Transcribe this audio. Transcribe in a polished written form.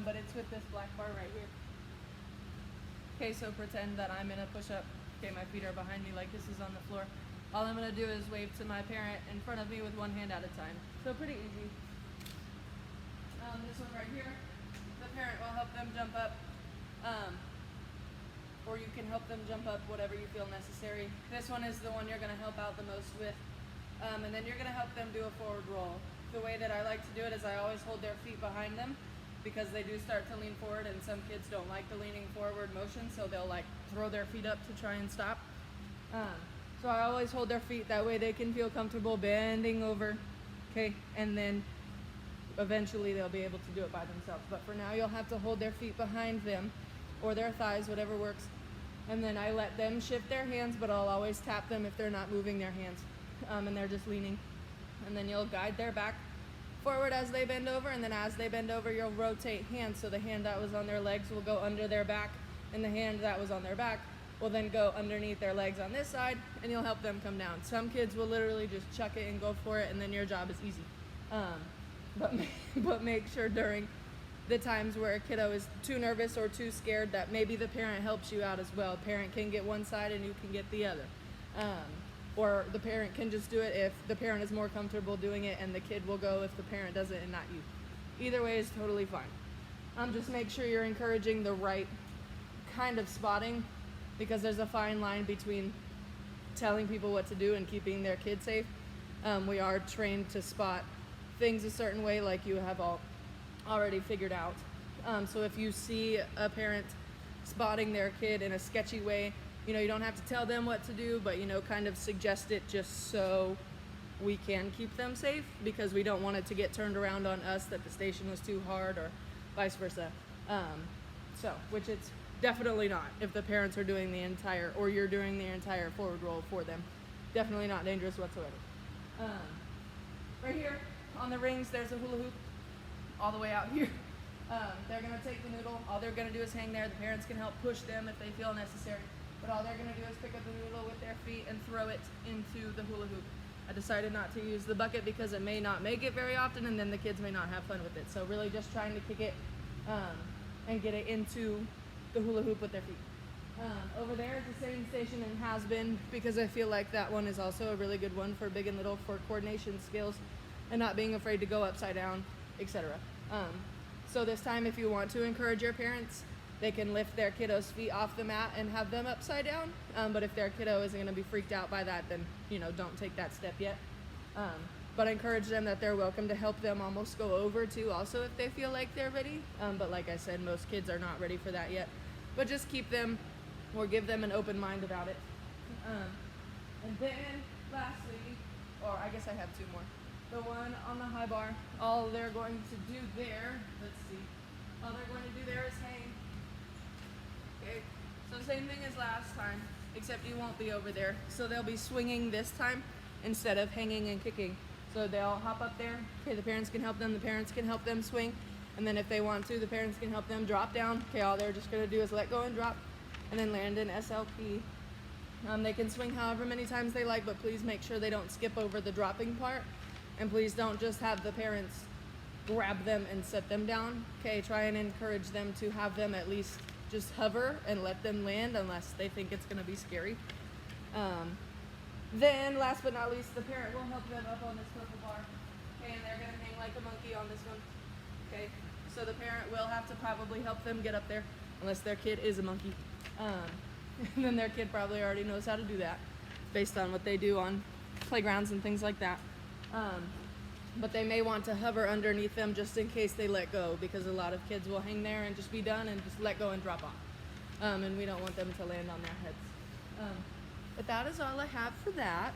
but it's with this black bar right here. Okay, so pretend that I'm in a push-up. Okay, my feet are behind me like this is on the floor. All I'm gonna do is wave to my parent in front of me with one hand at a time. So pretty easy. This one right here, the parent will help them jump up, or you can help them jump up, whatever you feel necessary. This one is the one you're gonna help out the most with, and then you're gonna help them do a forward roll. The way that I like to do it is I always hold their feet behind them, because they do start to lean forward, and some kids don't like the leaning forward motion, so they'll like throw their feet up to try and stop. So I always hold their feet, that way they can feel comfortable bending over, okay, and then eventually they'll be able to do it by themselves. But for now, you'll have to hold their feet behind them, or their thighs, whatever works. And then I let them shift their hands, but I'll always tap them if they're not moving their hands, and they're just leaning. And then you'll guide their back forward as they bend over, and then as they bend over, you'll rotate hands. So the hand that was on their legs will go under their back, and the hand that was on their back will then go underneath their legs on this side, and you'll help them come down. Some kids will literally just chuck it and go for it, and then your job is easy. But make sure during the times where a kiddo is too nervous or too scared that maybe the parent helps you out as well. Parent can get one side and you can get the other. Or the parent can just do it if the parent is more comfortable doing it, and the kid will go if the parent does it and not you. Either way is totally fine. Just make sure you're encouraging the right kind of spotting, because there's a fine line between telling people what to do and keeping their kid safe. We are trained to spot things a certain way, like you have already figured out. So if you see a parent spotting their kid in a sketchy way, you don't have to tell them what to do, but kind of suggest it just so we can keep them safe, because we don't want it to get turned around on us that the station was too hard, or vice versa. Which it's definitely not if the parents are doing the entire, or you're doing the entire forward roll for them. Definitely not dangerous whatsoever. Right here on the rings, there's a hula hoop all the way out here. They're gonna take the noodle. All they're gonna do is hang there. The parents can help push them if they feel necessary. But all they're gonna do is pick up the noodle with their feet and throw it into the hula hoop. I decided not to use the bucket because it may not make it very often, and then the kids may not have fun with it. So really just trying to kick it and get it into the hula hoop with their feet. Over there is the same station and has been, because I feel like that one is also a really good one for big and little, for coordination skills and not being afraid to go upside down, etc. So this time, if you want to encourage your parents, they can lift their kiddo's feet off the mat and have them upside down. But if their kiddo isn't going to be freaked out by that, then don't take that step yet. But encourage them that they're welcome to help them almost go over too, also if they feel like they're ready. But like I said, most kids are not ready for that yet. But just keep them, or give them an open mind about it. And then lastly, or I guess I have two more. The one on the high bar, all they're going to do there, all they're going to do there is hang. Okay, so same thing as last time, except you won't be over there. So they'll be swinging this time instead of hanging and kicking. So they'll hop up there. Okay, the parents can help them. The parents can help them swing. And then if they want to, the parents can help them drop down. Okay, all they're just going to do is let go and drop, and then land in SLP. They can swing however many times they like, but please make sure they don't skip over the dropping part. And please don't just have the parents grab them and set them down. Okay, try and encourage them to have them at least just hover and let them land, unless they think it's going to be scary. Then, last but not least, the parent will help them up on this purple bar. Okay, and they're going to hang like a monkey on this one. Okay, so the parent will have to probably help them get up there, unless their kid is a monkey. And then their kid probably already knows how to do that, based on what they do on playgrounds and things like that. But they may want to hover underneath them just in case they let go, because a lot of kids will hang there and just be done and just let go and drop off. And we don't want them to land on their heads. But that is all I have for that.